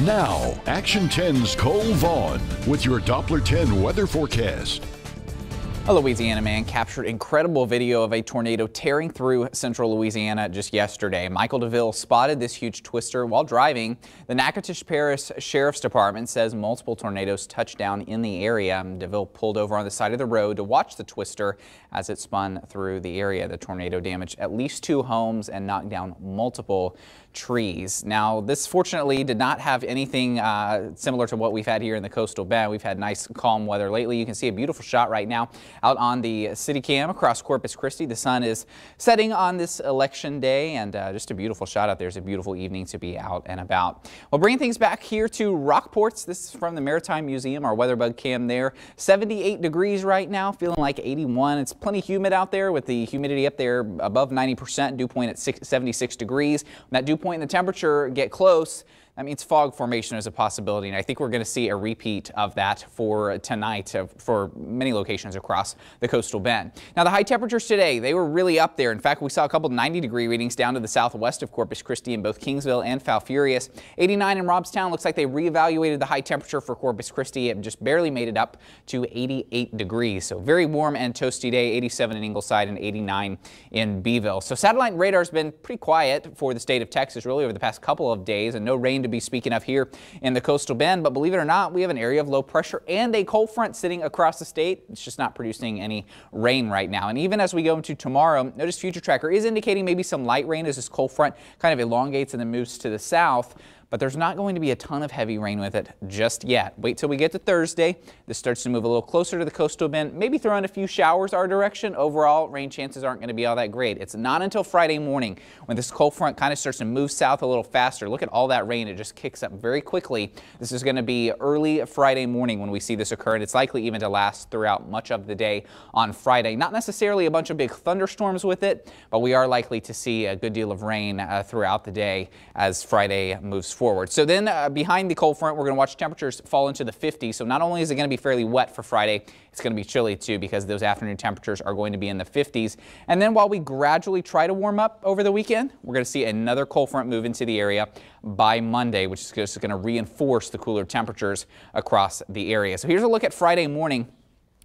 Now, Action 10's Cole Vaughn with your Doppler 10 weather forecast. A Louisiana man captured incredible video of a tornado tearing through central Louisiana just yesterday. Michael Deville spotted this huge twister while driving. The Natchitoches Parish Sheriff's Department says multiple tornadoes touched down in the area. Deville pulled over on the side of the road to watch the twister as it spun through the area. The tornado damaged at least 2 homes and knocked down multiple trees. Now, this fortunately did not have anything similar to what we've had here in the coastal bend. We've had nice calm weather lately. You can see a beautiful shot right now out on the city cam across Corpus Christi. The sun is setting on this election day, and just a beautiful shot out there. It's a beautiful evening to be out and about. Well, bringing things back here to Rockports. This is from the Maritime Museum, our weatherbug cam there. 78 degrees right now, feeling like 81. It's plenty humid out there with the humidity up there above 90%, dew point at 76 degrees. When that dew point and the temperature get close, that means fog formation is a possibility, and I think we're going to see a repeat of that for tonight for many locations across the coastal bend. Now, the high temperatures today, they were really up there. In fact, we saw a couple 90-degree readings down to the southwest of Corpus Christi in both Kingsville and Falfurrias. 89 in Robstown. Looks like they reevaluated the high temperature for Corpus Christi. It just barely made it up to 88 degrees. So very warm and toasty day. 87 in Ingleside and 89 in Beeville. So satellite radar has been pretty quiet for the state of Texas really over the past couple of days, and no rain to be speaking of here in the coastal bend. But believe it or not, we have an area of low pressure and a cold front sitting across the state. It's just not producing any rain right now. And even as we go into tomorrow, notice Future Tracker is indicating maybe some light rain as this cold front kind of elongates and then moves to the south. But there's not going to be a ton of heavy rain with it just yet. Wait till we get to Thursday. This starts to move a little closer to the coastal bend, maybe throw in a few showers our direction. Overall, rain chances aren't going to be all that great. It's not until Friday morning when this cold front kind of starts to move south a little faster. Look at all that rain. It just kicks up very quickly. This is going to be early Friday morning when we see this occur, and it's likely even to last throughout much of the day on Friday. Not necessarily a bunch of big thunderstorms with it, but we are likely to see a good deal of rain throughout the day as Friday moves forward. So then behind the cold front, we're going to watch temperatures fall into the 50s. So not only is it going to be fairly wet for Friday, it's going to be chilly too because those afternoon temperatures are going to be in the 50s. And then while we gradually try to warm up over the weekend, we're going to see another cold front move into the area by Monday, which is just going to reinforce the cooler temperatures across the area. So here's a look at Friday morning.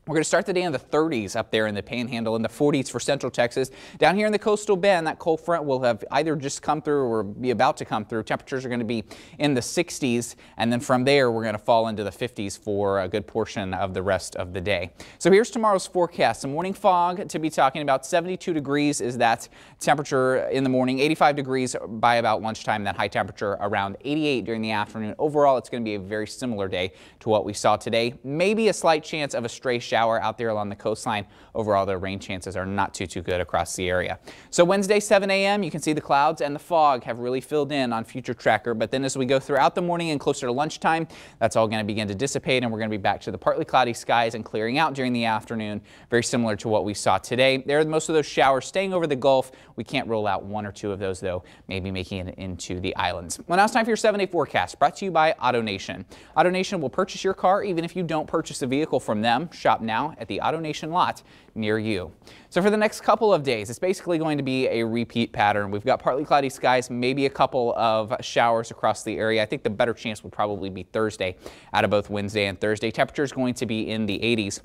We're going to start the day in the 30s up there in the Panhandle, in the 40s for central Texas. Down here in the coastal bend, that cold front will have either just come through or be about to come through. Temperatures are going to be in the 60s, and then from there we're going to fall into the 50s for a good portion of the rest of the day. So here's tomorrow's forecast. Some morning fog to be talking about. 72 degrees is that temperature in the morning, 85 degrees by about lunchtime, that high temperature around 88 during the afternoon. Overall, it's going to be a very similar day to what we saw today. Maybe a slight chance of a stray shower out there along the coastline. Overall, the rain chances are not too good across the area. So Wednesday, 7 a.m., you can see the clouds and the fog have really filled in on Future Tracker. But then as we go throughout the morning and closer to lunchtime, that's all going to begin to dissipate, and we're going to be back to the partly cloudy skies and clearing out during the afternoon, very similar to what we saw today. There are most of those showers staying over the Gulf. We can't rule out 1 or 2 of those, though, maybe making it into the islands. Well, now it's time for your 7-day forecast, brought to you by AutoNation. AutoNation will purchase your car even if you don't purchase a vehicle from them. Shop now at the AutoNation lot near you. So for the next couple of days, it's basically going to be a repeat pattern. We've got partly cloudy skies, maybe a couple of showers across the area. I think the better chance would probably be Thursday out of both Wednesday and Thursday. Temperature is going to be in the 80s.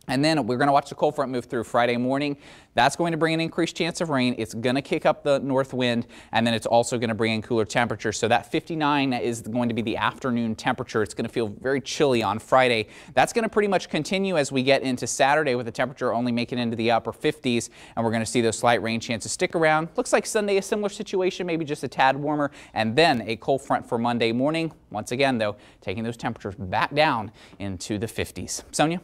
And then we're going to watch the cold front move through Friday morning. That's going to bring an increased chance of rain. It's going to kick up the north wind, and then it's also going to bring in cooler temperatures. So that 59 is going to be the afternoon temperature. It's going to feel very chilly on Friday. That's going to pretty much continue as we get into Saturday with the temperature only making it into the upper 50s, and we're going to see those slight rain chances stick around. Looks like Sunday a similar situation, maybe just a tad warmer, and then a cold front for Monday morning. Once again, though, taking those temperatures back down into the 50s. Sonia?